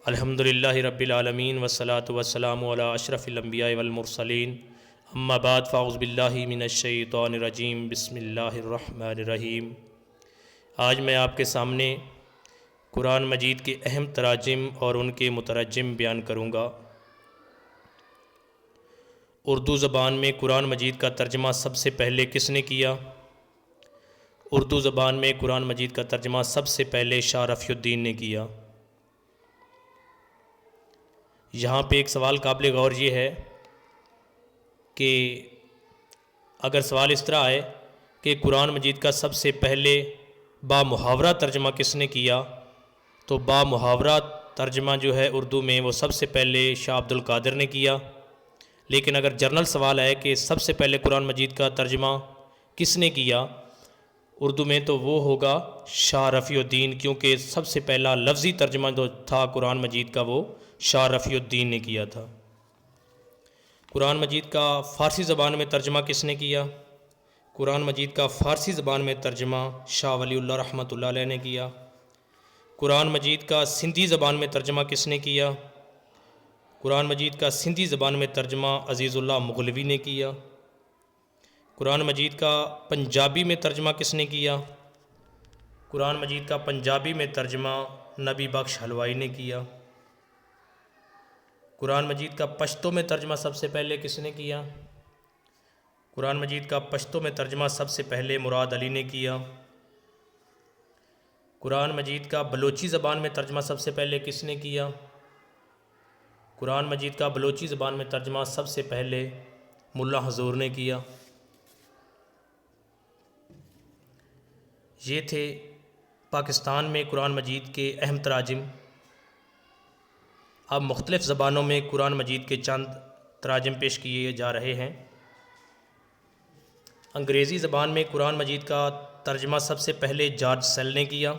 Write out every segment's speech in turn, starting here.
الحمدللہ رب العالمین والصلاة والسلام علی اشرف الانبیاء والمرسلین اما بعد فاعوذ باللہ من الشیطان الرجیم بسم اللہ الرحمن الرحیم۔ آج میں آپ کے سامنے قرآن مجید کے اہم تراجم اور ان کے مترجم بیان کروں گا۔ اردو زبان میں قرآن مجید کا ترجمہ سب سے پہلے کس نے کیا؟ اردو زبان میں قرآن مجید کا ترجمہ سب سے پہلے شاہ رفیع الدین نے کیا۔ یہاں پہ ایک سوال قابل غور یہ ہے کہ اگر سوال اس طرح آئے کہ قرآن مجید کا سب سے پہلے با محاورہ ترجمہ کس نے کیا، تو با محاورہ ترجمہ جو ہے اردو میں وہ سب سے پہلے شاہ عبد القادر نے کیا۔ لیکن اگر جنرل سوال ہے کہ سب سے پہلے قرآن مجید کا ترجمہ کس نے کیا اردو میں، تو وہ ہوگا شاہ رفیع الدین، کیونکہ سب سے پہلا لفظی ترجمہ جو تھا قرآن مجید کا وہ شاہ رفیع الدین نے کیا تھا۔ قرآن مجید کا فارسی زبان میں ترجمہ کس نے کیا؟ قرآن مجید کا فارسی زبان میں ترجمہ شاہ ولی اللہ رحمۃ اللہ علیہ نے کیا۔ قرآن مجید کا سندھی زبان میں ترجمہ کس نے کیا؟ قرآن مجید کا سندھی زبان میں ترجمہ عزیز اللہ مغلوی نے کیا۔ قرآن مجید کا پنجابی میں ترجمہ کس نے کیا؟ قرآن مجید کا پنجابی میں ترجمہ نبی بخش حلوائی نے کیا۔ قرآن مجید کا پشتو میں ترجمہ سب سے پہلے کس نے کیا؟ قرآن مجید کا پشتو میں ترجمہ سب سے پہلے مراد علی نے کیا۔ قرآن مجید کا بلوچی زبان میں ترجمہ سب سے پہلے کس نے کیا؟ قرآن مجید کا بلوچی زبان میں ترجمہ سب سے پہلے ملا حضور نے کیا۔ یہ تھے پاکستان میں قرآن مجید کے اہم تراجم۔ اب مختلف زبانوں میں قرآن مجید کے چند تراجم پیش کیے جا رہے ہیں۔ انگریزی زبان میں قرآن مجید کا ترجمہ سب سے پہلے جارج سیل نے کیا۔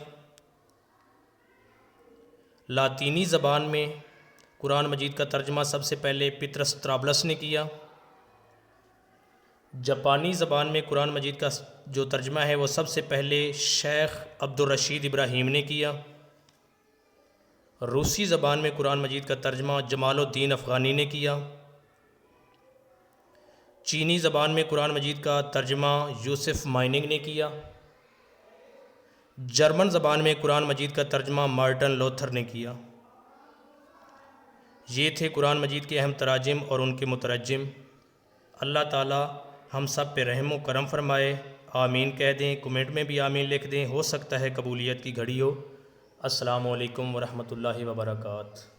لاطینی زبان میں قرآن مجید کا ترجمہ سب سے پہلے پطرس طرابلس نے کیا۔ جاپانی زبان میں قرآن مجید کا جو ترجمہ ہے وہ سب سے پہلے شیخ عبد الرشید ابراہیم نے کیا۔ روسی زبان میں قرآن مجید کا ترجمہ جمال الدین افغانی نے کیا۔ چینی زبان میں قرآن مجید کا ترجمہ یوسف مائننگ نے کیا۔ جرمن زبان میں قرآن مجید کا ترجمہ مارٹن لوتھر نے کیا۔ یہ تھے قرآن مجید کے اہم تراجم اور ان کے مترجم۔ اللہ تعالی ہم سب پہ رحم و کرم فرمائے۔ آمین کہہ دیں، کمنٹ میں بھی آمین لکھ دیں، ہو سکتا ہے قبولیت کی گھڑی ہو۔ السلام علیکم ورحمۃ اللہ وبرکاتہ۔